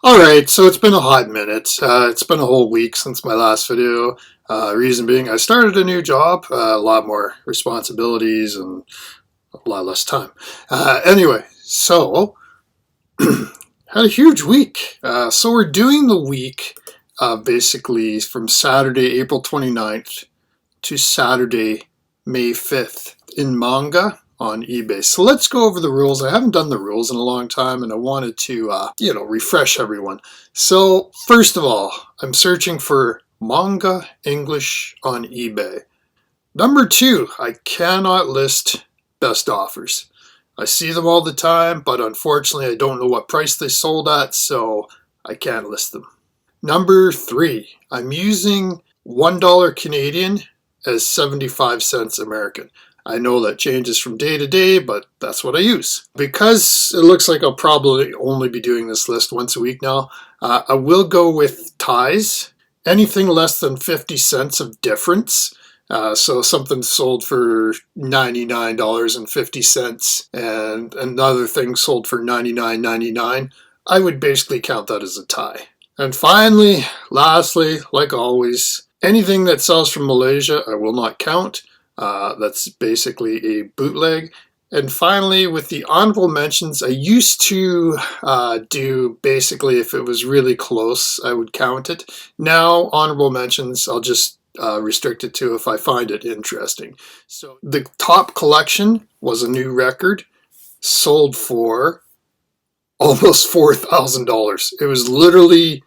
Alright, so it's been a hot minute. It's been a whole week since my last video. Reason being, I started a new job, a lot more responsibilities and a lot less time. Anyway, so had a huge week. So we're doing the week basically from Saturday, April 29th to Saturday, May 5th in Manga on eBay. So let's go over the rules. I haven't done the rules in a long time and I wanted to, refresh everyone. So first of all, I'm searching for Manga English on eBay. Number two, I cannot list best offers. I see them all the time, but unfortunately I don't know what price they sold at, so I can't list them. Number three, I'm using $1 Canadian as 75 cents American. I know that changes from day to day, but that's what I use. Because it looks like I'll probably only be doing this list once a week now, I will go with ties. Anything less than 50 cents of difference. So something sold for $99.50 and another thing sold for $99.99, I would basically count that as a tie. And finally, lastly, like always, anything that sells from Malaysia, I will not count. That's basically a bootleg. And finally, with the honorable mentions, I used to do basically if it was really close, I would count it. Now, honorable mentions, I'll just restrict it to if I find it interesting. So the top collection was a new record, sold for almost $4,000. It was literally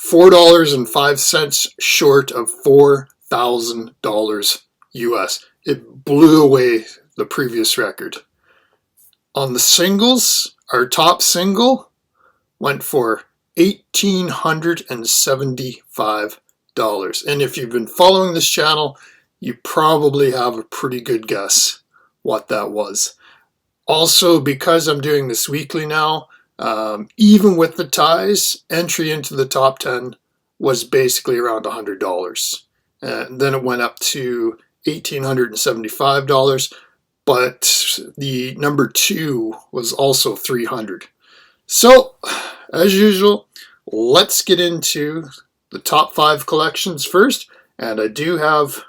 $4.05 short of $4,000 US. It blew away the previous record. On the singles, our top single went for $1,875. And if you've been following this channel, you probably have a pretty good guess what that was. Also, because I'm doing this weekly now, even with the ties, entry into the top 10 was basically around $100. And then it went up to $1,875, but the number two was also $300. So, as usual, let's get into the top 5 collections first, and I do have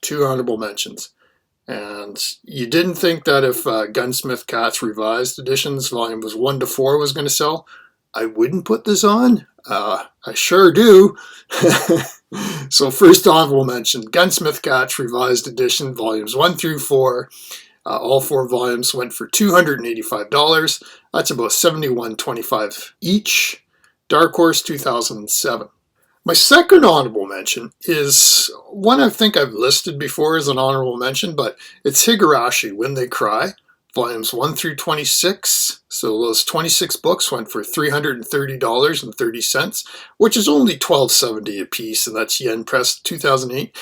2 honorable mentions. And you didn't think that if Gunsmith Cat's Revised Editions volumes 1 to 4 was going to sell, I wouldn't put this on. I sure do. So first honorable mention, Gunsmith Cat's Revised Edition volumes 1 through 4. All 4 volumes went for $285. That's about $71.25 each. Dark Horse 2007. My second honorable mention is one I think I've listed before as an honorable mention, but it's Higurashi, When They Cry, volumes 1 through 26. So those 26 books went for $330.30, which is only $12.70 a piece, and that's yen pressed 2008.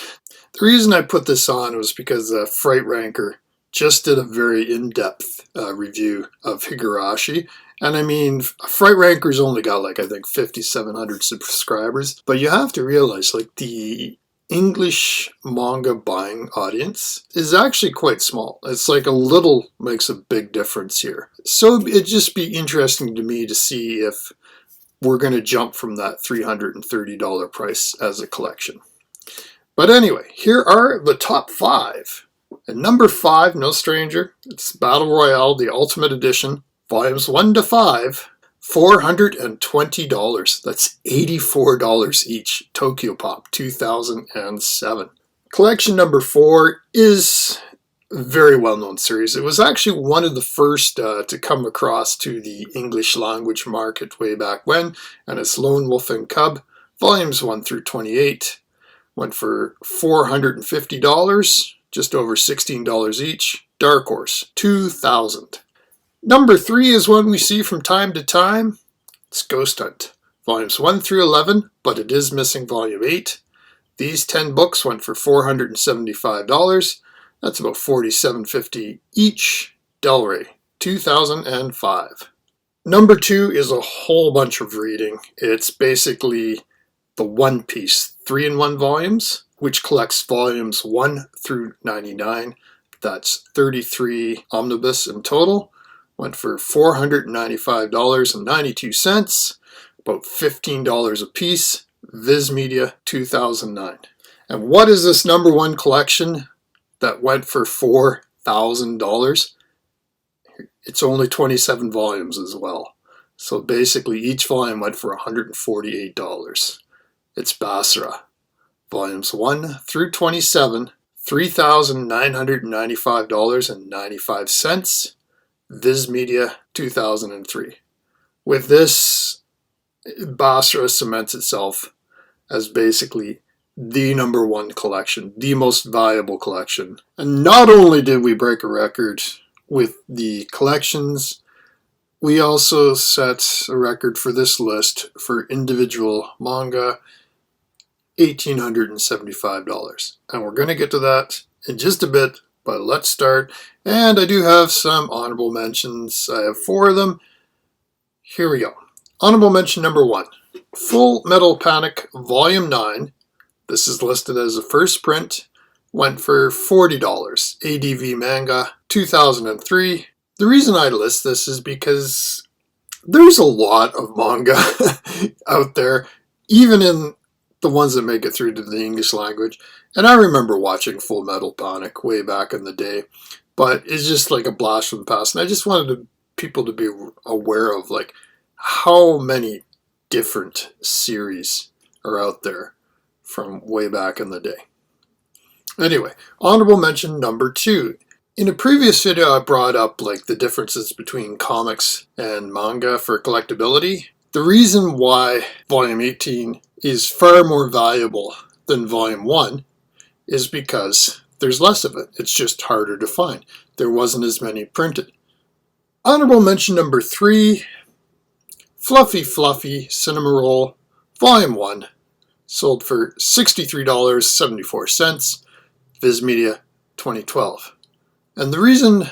The reason I put this on was because Fright Ranker just did a very in-depth review of Higurashi. And I mean, Fright Ranker's only got I think 5,700 subscribers. But you have to realize the English manga buying audience is actually quite small. It's a little makes a big difference here. So it'd just be interesting to me to see if we're going to jump from that $330 price as a collection. But anyway, here are the top 5. And number 5, no stranger, it's Battle Royale, the Ultimate Edition, volumes 1 to 5, $420. That's $84 each. Tokyo Pop 2007. Collection number 4 is a very well-known series. It was actually one of the first to come across to the English language market way back when, and it's Lone Wolf and Cub, volumes 1 through 28. Went for $450. Just over $16 each. Dark Horse 2000. Number 3 is one we see from time to time. It's Ghost Hunt, volumes 1 through 11, but it is missing volume 8. These 10 books went for $475. That's about $47.50 each. Del Rey 2005. Number 2 is a whole bunch of reading. It's basically the One Piece 3-in-1 volumes, which collects volumes 1 through 99. That's 33 omnibus in total. Went for $495.92, about $15 a piece. Viz Media, 2009. And what is this number one collection that went for $4,000? It's only 27 volumes as well. So basically each volume went for $148. It's Basra. Volumes 1 through 27, $3,995.95. Viz Media, 2003. With this, Basra cements itself as basically the number one collection, the most valuable collection. And not only did we break a record with the collections, we also set a record for this list for individual manga, $1,875. And we're going to get to that in just a bit, but let's start. And I do have some honorable mentions. I have 4 of them. Here we go. Honorable mention number 1, Full Metal Panic Volume 9. This is listed as a first print. Went for $40. ADV Manga, 2003. The reason I list this is because there's a lot of manga out there, even in the ones that make it through to the English language. And I remember watching Full Metal Panic way back in the day, but it's just like a blast from the past. And I just wanted people to be aware of like how many different series are out there from way back in the day. Anyway, honorable mention number 2. In a previous video, I brought up like the differences between comics and manga for collectability. The reason why Volume 18 is far more valuable than Volume 1 is because there's less of it. It's just harder to find. There wasn't as many printed. Honorable mention number 3, Fluffy Fluffy Cinema Roll Volume 1, sold for $63.74, Viz Media, 2012. And the reason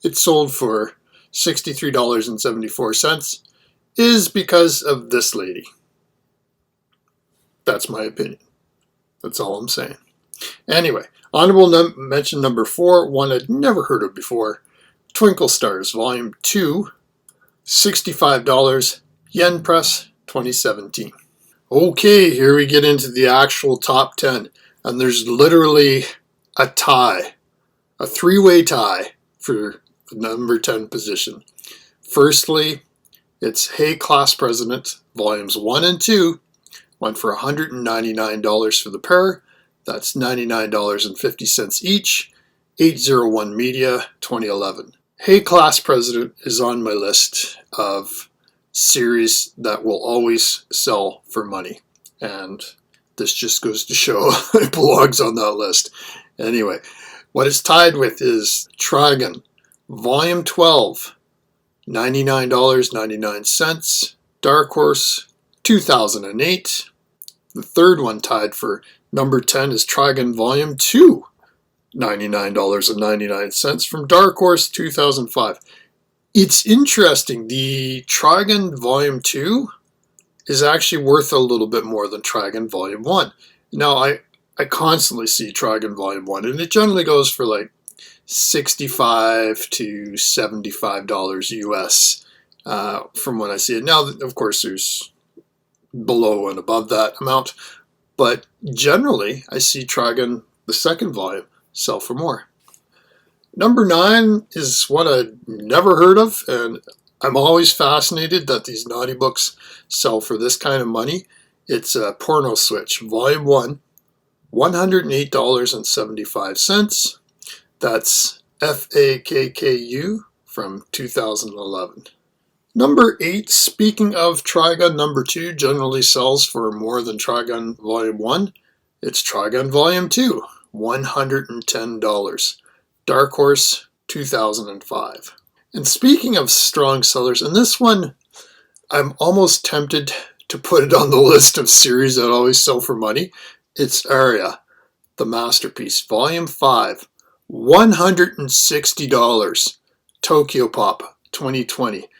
it sold for $63.74 is because of this lady. That's my opinion. That's all I'm saying. Anyway, honorable mention number 4, one I'd never heard of before, Twinkle Stars Volume 2, $65, Yen Press, 2017. Okay, here we get into the actual top 10, and there's literally a tie, a 3-way tie for the number 10 position. Firstly, it's Hey Class President, Volumes 1 and 2, went for $199 for the pair. That's $99.50 each. 801 Media, 2011. Hey Class President is on my list of series that will always sell for money. And this just goes to show it belongs on that list. Anyway, what it's tied with is Trigun, Volume 12, $99.99. Dark Horse, 2008. The third one tied for number 10 is Trigun Volume 2, $99.99 from Dark Horse, 2005. It's interesting, the Trigun Volume 2 is actually worth a little bit more than Trigun Volume 1. Now, I constantly see Trigun Volume 1, and it generally goes for like $65 to $75 US from when I see it. Now, of course, there's below and above that amount, but generally, I see Trigun, the second volume, sell for more. Number 9 is one I'd never heard of, and I'm always fascinated that these naughty books sell for this kind of money. It's Porno Switch, Volume 1, $108.75. That's FAKKU from 2011. Number 8, speaking of Trigun, number 2 generally sells for more than Trigun Volume 1. It's Trigun Volume 2, $110. Dark Horse, 2005. And speaking of strong sellers, and this one, I'm almost tempted to put it on the list of series that always sell for money. It's Aria, the Masterpiece, Volume 5, $160. Tokyo Pop, 2020.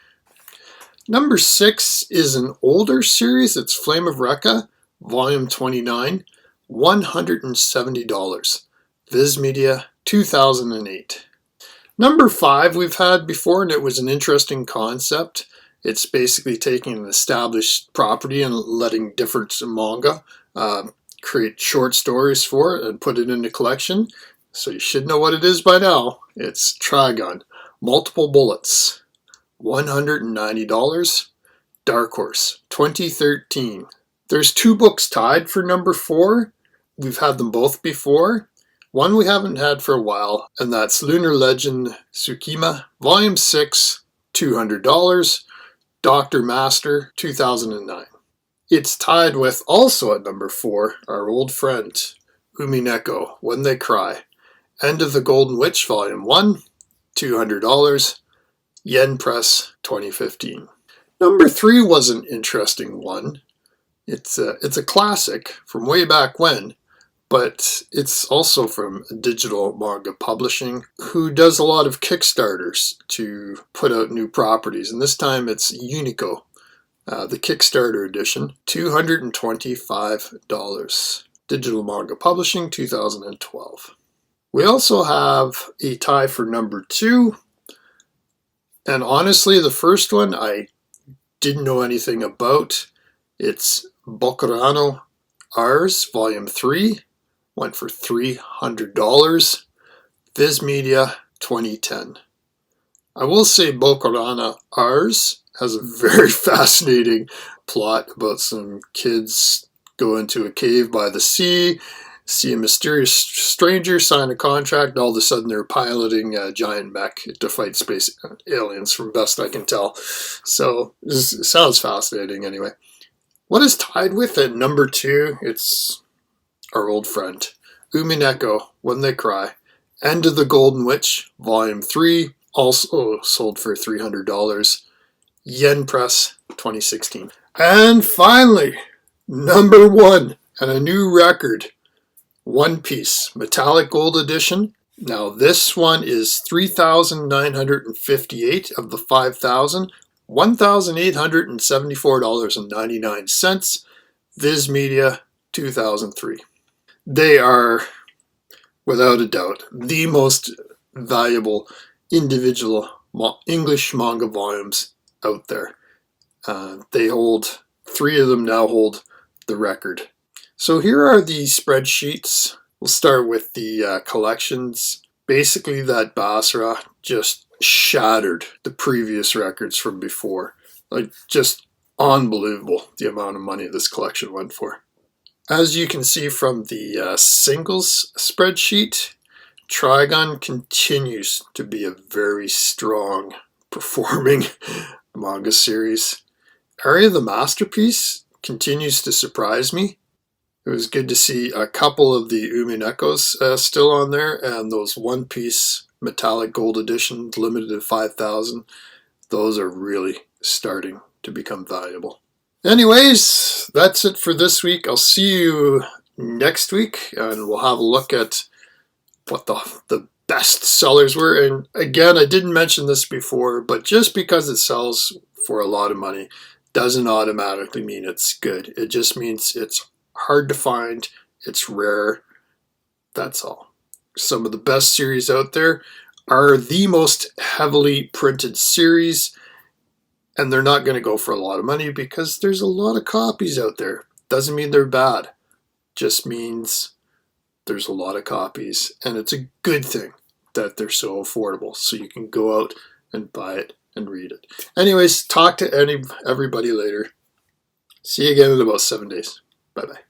Number 6 is an older series. It's Flame of Recca, Volume 29, $170. Viz Media, 2008. Number 5 we've had before, and it was an interesting concept. It's basically taking an established property and letting different manga create short stories for it and put it in a collection. So you should know what it is by now. It's Trigun, Multiple Bullets, $190. Dark Horse, 2013. There's 2 books tied for number 4. We've had them both before. One we haven't had for a while, and that's Lunar Legend Tsukima, Volume 6, $200. Dr. Master, 2009. It's tied with, also at number 4, our old friend, Umineko, When They Cry. End of the Golden Witch, Volume 1, $200. Yen Press, 2015. Number 3 was an interesting one. It's a classic from way back when, but it's also from Digital Manga Publishing, who does a lot of Kickstarters to put out new properties, and this time it's Unico, the Kickstarter edition, $225. Digital Manga Publishing, 2012. We also have a tie for number 2, and honestly, the first one I didn't know anything about. It's Bokurano Ars, Volume 3, went for $300. Viz Media, 2010. I will say Bokurano Ars has a very fascinating plot about some kids go into a cave by the sea, see a mysterious stranger, sign a contract, and all of a sudden they're piloting a giant mech to fight space aliens, from best I can tell. So this sounds fascinating anyway. What is tied with at number 2? It's our old friend, Umineko, When They Cry. End of the Golden Witch, Volume 3, also sold for $300. Yen Press, 2016. And finally, number 1, and a new record, One Piece, Metallic Gold Edition. Now this one is 3,958 of the 5,000, $1,874.99. Viz Media, 2003. They are, without a doubt, the most valuable individual English manga volumes out there. They hold, 3 of them now hold the record. So here are the spreadsheets. We'll start with the collections. Basically, that Basra just shattered the previous records from before. Like, just unbelievable the amount of money this collection went for. As you can see from the singles spreadsheet, Trigun continues to be a very strong performing manga series. Area the Masterpiece continues to surprise me. It was good to see a couple of the Uminekos still on there, and those One Piece Metallic Gold Edition limited to 5,000. Those are really starting to become valuable. Anyways, that's it for this week. I'll see you next week, and we'll have a look at what the best sellers were. And again, I didn't mention this before, but just because it sells for a lot of money doesn't automatically mean it's good. It just means it's hard to find, it's rare, that's all. Some of the best series out there are the most heavily printed series, and they're not going to go for a lot of money because there's a lot of copies out there. Doesn't mean they're bad, just means there's a lot of copies, and it's a good thing that they're so affordable, so you can go out and buy it and read it. Anyways, talk to everybody later. See you again in about 7 days. Bye-bye.